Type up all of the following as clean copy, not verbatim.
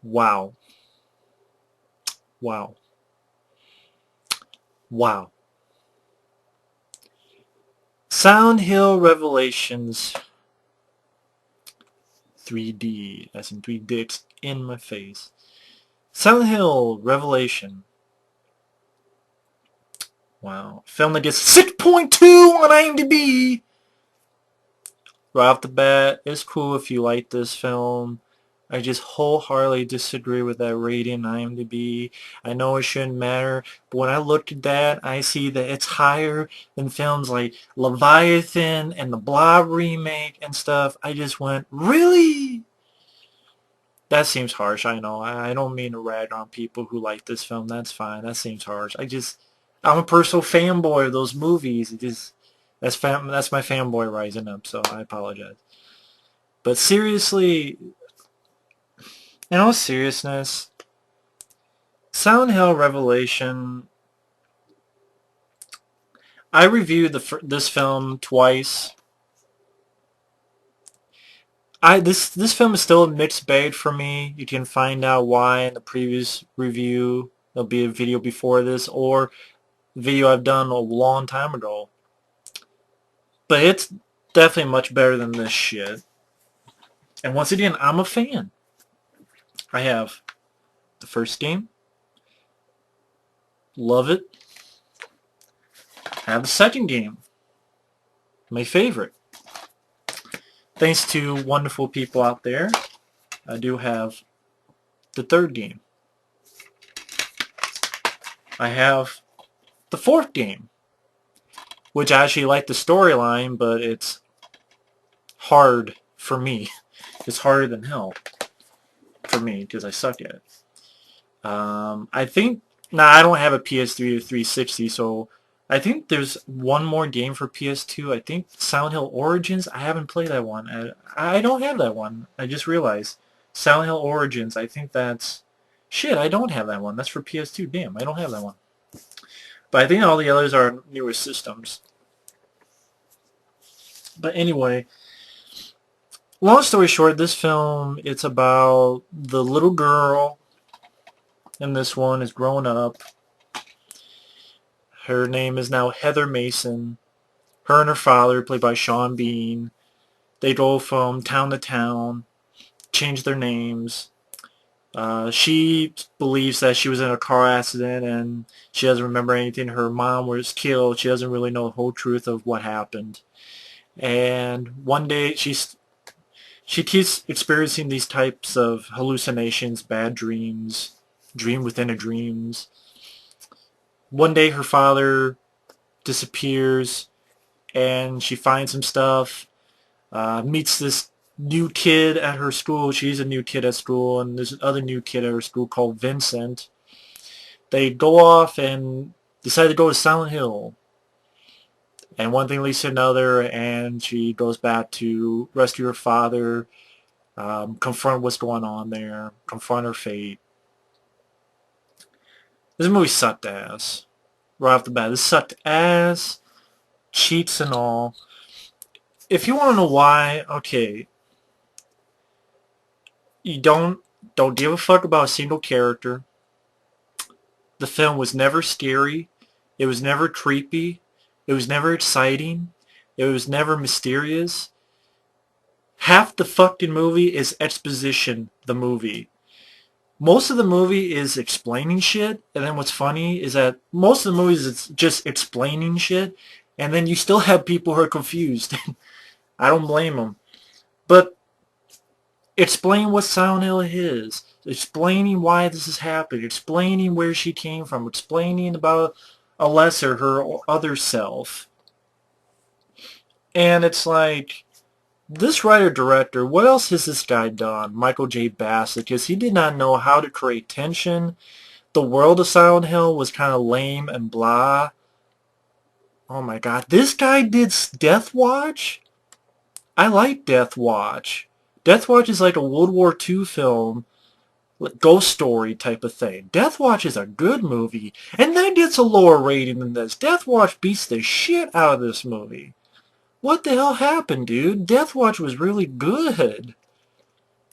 Wow. Wow. Wow. Sound Hill Revelations 3D, as in 3 dicks in my face. Silent Hill Revelation. Wow. Film that gets 6.2 on IMDb. Right off the bat, it's cool if you like this film. I just wholeheartedly disagree with that rating on IMDb. I know it shouldn't matter, but when I look at that, I see that it's higher than films like Leviathan and the Blob remake and stuff. I just went, really? That seems harsh, I know. I don't mean to rag on people who like this film. That's fine. That seems harsh. I'm a personal fanboy of those movies. That's my fanboy rising up, so I apologize. But seriously, in all seriousness, Silent Hill Revelation, I reviewed this film twice. This film is still a mixed bag for me. You can find out why in the previous review. There'll be a video before this, or video I've done a long time ago. But it's definitely much better than this shit. And once again, I'm a fan. I have the first game. Love it. I have the second game. My favorite. Thanks to wonderful people out there, I do have the third game. I have the fourth game, which I actually like the storyline, but it's hard for me. It's harder than hell for me because I suck at it. I think I don't have a PS3 or 360, so I think there's one more game for PS2. I think Silent Hill Origins. I haven't played that one. I don't have that one. I just realized Silent Hill Origins. I think that's shit. I don't have that one. That's for PS2. Damn, I don't have that one. But I think all the others are newer systems. But anyway, long story short, this film, it's about the little girl in this one is growing up. Her name is now Heather Mason. Her and her father, played by Sean Bean, they go from town to town, change their names. She believes that she was in a car accident and she doesn't remember anything. Her mom was killed. She doesn't really know the whole truth of what happened. And one day she keeps experiencing these types of hallucinations, bad dreams, dream within a dreams. One day her father disappears and she finds some stuff, meets this new kid at her school. She's a new kid at school, and there's another new kid at her school called Vincent. They go off and decide to go to Silent Hill. And one thing leads to another, and she goes back to rescue her father, confront what's going on there, confront her fate. This movie sucked ass. Right off the bat, this sucked ass, cheats and all. If you want to know why, okay, you don't give a fuck about a single character. The film was never scary. It was never creepy. It was never exciting. It was never mysterious. Half the fucking movie is exposition, the movie. Most of the movie is explaining shit, and then what's funny is that most of the movies is just explaining shit, and then you still have people who are confused. I don't blame them. But explain what Silent Hill is. Explaining why this is happening. Explaining where she came from. Explaining about Alessa, her other self. And it's like, this writer-director, what else has this guy done? Michael J. Bassett, because he did not know how to create tension. The world of Silent Hill was kind of lame and blah. Oh my god. This guy did Death Watch? I like Death Watch. Death Watch is like a World War II film, ghost story type of thing. Death Watch is a good movie, and that gets a lower rating than this. Death Watch beats the shit out of this movie. What the hell happened, dude? Death Watch was really good.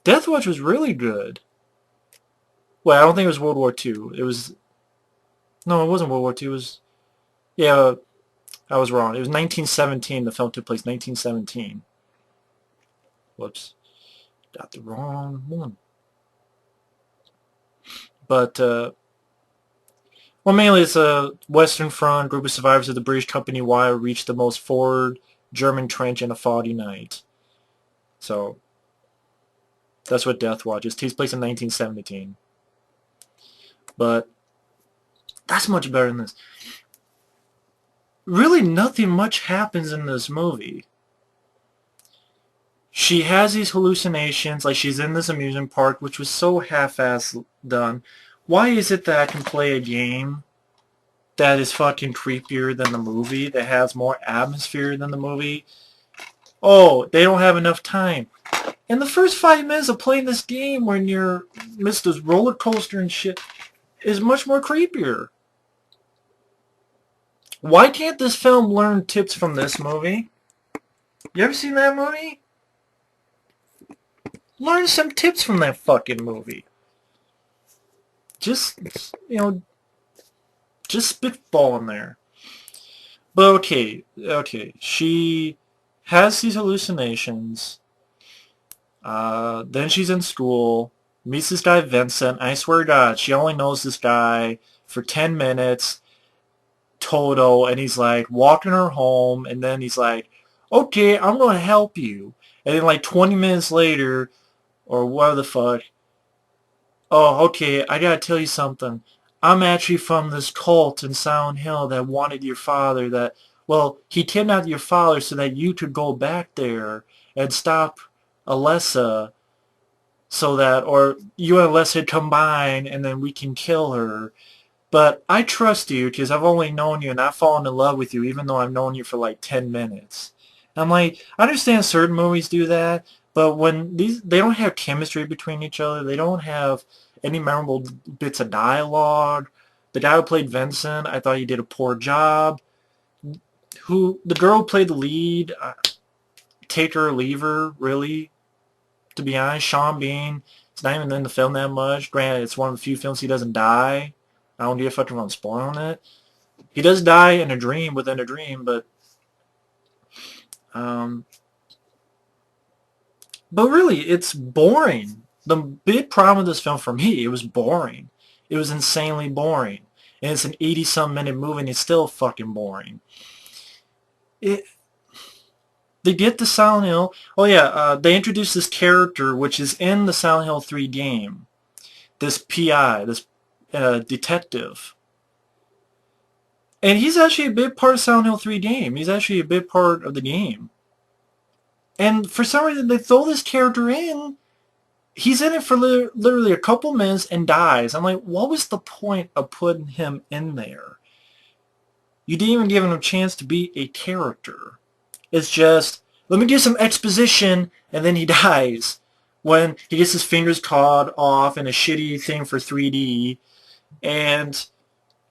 Death Watch was really good. Well, I don't think it was World War II. It was... No, it wasn't World War II. It was... Yeah, I was wrong. It was 1917. The film took place 1917. Whoops. Got the wrong one. But, well, mainly it's a Western Front. Group of survivors of the British Company Wire reached the most forward German trench in a foggy night. So, that's what Death Watch is. It takes place in 1917. But, that's much better than this. Really, nothing much happens in this movie. She has these hallucinations, like she's in this amusement park, which was so half-ass done. Why is it that I can play a game that is fucking creepier than the movie, that has more atmosphere than the movie? Oh, they don't have enough time. In the first 5 minutes of playing this game, when you're amidst this roller coaster and shit, is much more creepier. Why can't this film learn tips from this movie? You ever seen that movie? Learn some tips from that fucking movie. Just, you know, just spitballing there. But okay. She has these hallucinations. Then she's in school, meets this guy Vincent. I swear to God, she only knows this guy for 10 minutes. Toto, and he's like walking her home, and then he's like, okay, I'm gonna help you, and then like 20 minutes later, or what the fuck, oh, okay, I gotta tell you something, I'm actually from this cult in Silent Hill that wanted your father, that, well, he kidnapped your father so that you could go back there and stop Alessa, so that, or you and Alessa combine, and then we can kill her. But I trust you because I've only known you and I've fallen in love with you even though I've known you for like 10 minutes. And I'm like, I understand certain movies do that, but when they don't have chemistry between each other, they don't have any memorable bits of dialogue. The guy who played Vincent, I thought he did a poor job. The girl who played the lead, take her or leave her, really. To be honest, Sean Bean, it's not even in the film that much. Granted, it's one of the few films he doesn't die. I don't give a fuck if I'm spoiling it. He does die in a dream within a dream, but really, it's boring. The big problem with this film for me, it was boring. It was insanely boring. And it's an 80-some minute movie and it's still fucking boring. They get to Silent Hill. Oh yeah, they introduced this character which is in the Silent Hill 3 game. This PI, this detective. And he's actually a big part of Silent Hill 3 game. He's actually a big part of the game. And for some reason, they throw this character in. He's in it for literally a couple minutes and dies. I'm like, what was the point of putting him in there? You didn't even give him a chance to be a character. It's just, let me give some exposition, and then he dies. When he gets his fingers caught off in a shitty thing for 3D, and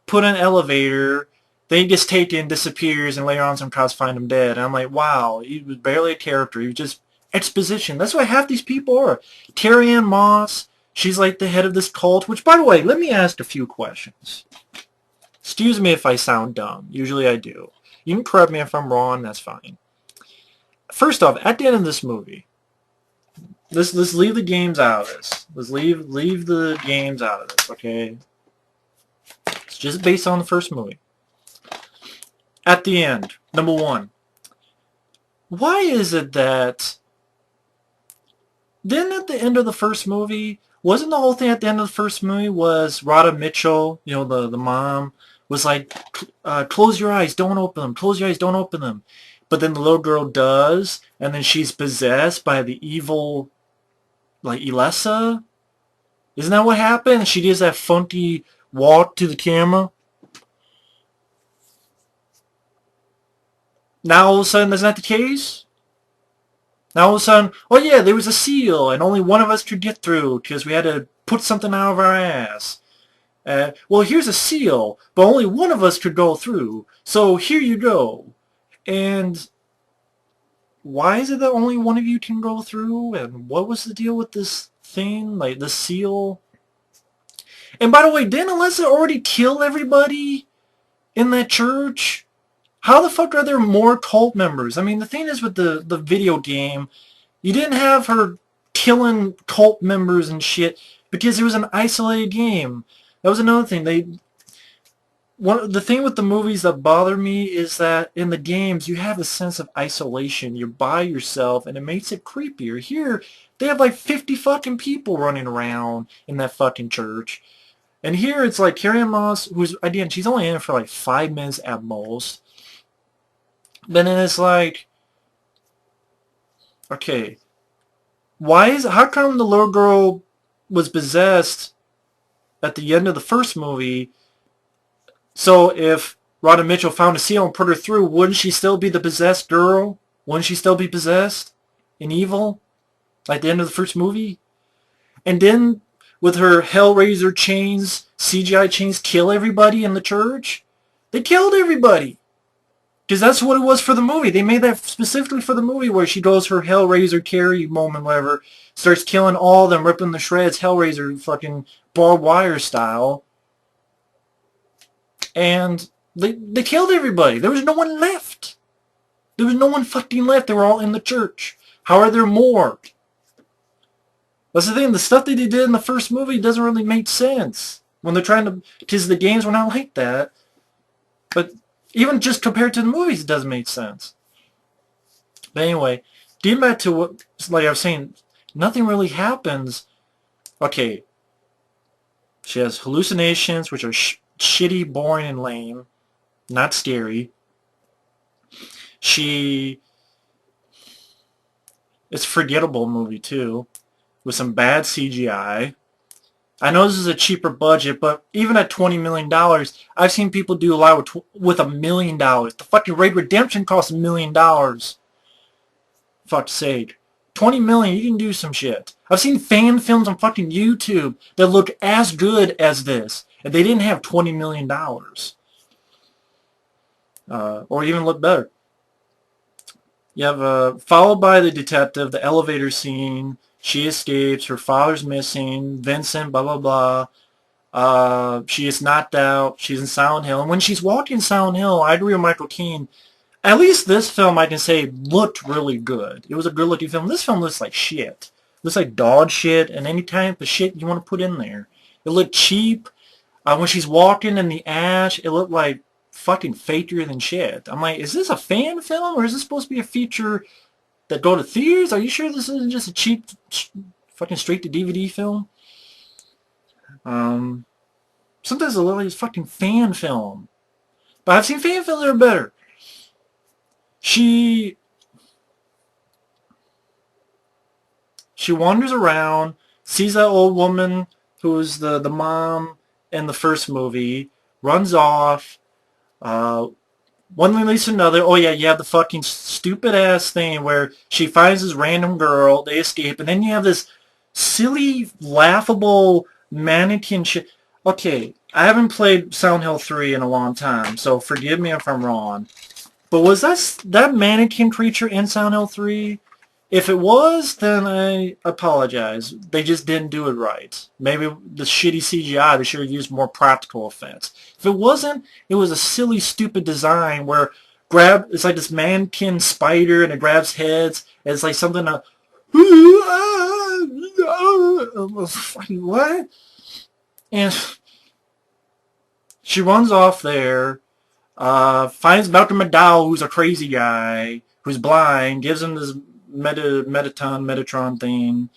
put in an elevator, then he gets taken, disappears, and later on some cops find him dead. And I'm like, wow, he was barely a character. He was just exposition. That's what half these people are. Carrie-Anne Moss, she's like the head of this cult, which, by the way, let me ask a few questions. Excuse me if I sound dumb. Usually I do. You can correct me if I'm wrong, that's fine. First off, at the end of this movie, let's leave the games out of this. Let's leave the games out of this, okay? It's just based on the first movie. At the end, number one, why is it that then at the end of the first movie, wasn't the whole thing at the end of the first movie was Rhoda Mitchell, you know, the mom, was like, close your eyes, don't open them, close your eyes, don't open them. But then the little girl does, and then she's possessed by the evil, like, Alessa? Isn't that what happened? She does that funky walk to the camera. Now all of a sudden that's not the case? Now all of a sudden, oh yeah, there was a seal and only one of us could get through because we had to put something out of our ass. Well, here's a seal, but only one of us could go through. So here you go. And why is it that only one of you can go through? And what was the deal with this thing? Like the seal? And by the way, didn't Alyssa already kill everybody in that church? How the fuck are there more cult members? I mean, the thing is with the video game, you didn't have her killing cult members and shit because it was an isolated game. That was another thing. The thing with the movies that bother me is that in the games you have a sense of isolation. You're by yourself and it makes it creepier. Here, they have like 50 fucking people running around in that fucking church. And here it's like Carrie-Anne Moss, who's, again, she's only in it for like 5 minutes at most. But then it's like, okay, how come the little girl was possessed at the end of the first movie? So if Rhoda Mitchell found a seal and put her through, wouldn't she still be the possessed girl? Wouldn't she still be possessed and evil at the end of the first movie? And then with her Hellraiser chains, CGI chains, kill everybody in the church? They killed everybody. Because that's what it was for the movie. They made that specifically for the movie where she goes her Hellraiser Carrie moment, whatever, starts killing all of them, ripping the shreds, Hellraiser fucking barbed wire style. And they killed everybody. There was no one left. There was no one fucking left. They were all in the church. How are there more? That's the thing. The stuff that they did in the first movie doesn't really make sense. When they're trying to... Because the games were not like that. But even just compared to the movies, it doesn't make sense. But anyway, getting back to what... Like I was saying, nothing really happens. Okay. She has hallucinations, which are shitty, boring, and lame. Not scary. It's a forgettable movie, too. With some bad CGI. I know this is a cheaper budget, but even at $20 million, I've seen people do a lot with $1 million. The fucking Raid Redemption costs $1 million. Fuck's sake. 20 million, you can do some shit. I've seen fan films on fucking YouTube that look as good as this, and they didn't have $20 million. Or even look better. You have, followed by the detective, the elevator scene. She escapes. Her father's missing. Vincent, blah, blah, blah. She is knocked out. She's in Silent Hill. And when she's walking Silent Hill, I agree with Michael Keane. At least this film, I can say, looked really good. It was a good-looking film. This film looks like shit. It looks like dog shit and any type of shit you want to put in there. It looked cheap. When she's walking in the ash, it looked like fucking fakier than shit. I'm like, is this a fan film or is this supposed to be a feature that go to theaters? Are you sure this isn't just a cheap fucking straight-to-DVD film? Sometimes it literally is fucking fan film. But I've seen fan films that are better. She wanders around, sees that old woman who was the mom in the first movie, runs off. One thing leads to another. Oh yeah, you have the fucking stupid ass thing where she finds this random girl, they escape, and then you have this silly, laughable mannequin shit. Okay, I haven't played Silent Hill 3 in a long time, so forgive me if I'm wrong. But was that mannequin creature in Silent Hill 3? If it was, then I apologize. They just didn't do it right. Maybe the shitty CGI, they should have used more practical effects. If it wasn't, it was a silly, stupid design where it's like this mannequin spider and it grabs heads. And it's like something what? And she runs off there. Finds Malcolm McDowell, who's a crazy guy, who's blind, gives him this Metatron thing,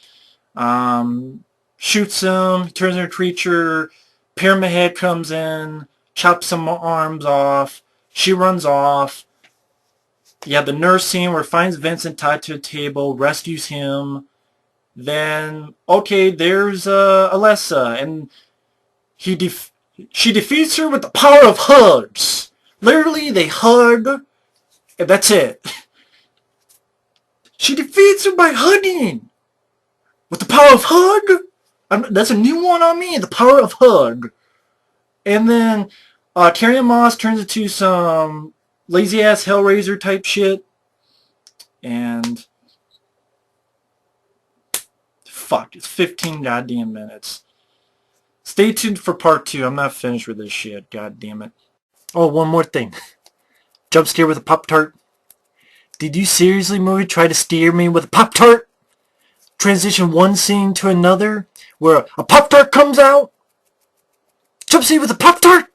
shoots him, he turns into a creature, Pyramid Head comes in, chops some arms off, she runs off. You have the nurse scene where it finds Vincent tied to a table, rescues him. Then, okay, there's Alessa, and she defeats her with the power of hugs. Literally, they hug, and that's it. She defeats her by hugging. With the power of hug? That's a new one on me, the power of hug. And then, Carrie-Anne Moss turns into some lazy-ass Hellraiser type shit. And... fuck, it's 15 goddamn minutes. Stay tuned for part 2. I'm not finished with this shit. God damn it. Oh, one more thing. Jump scare with a Pop-Tart. Did you seriously, movie, try to steer me with a Pop-Tart? Transition one scene to another where a Pop-Tart comes out? Jump scare with a Pop-Tart?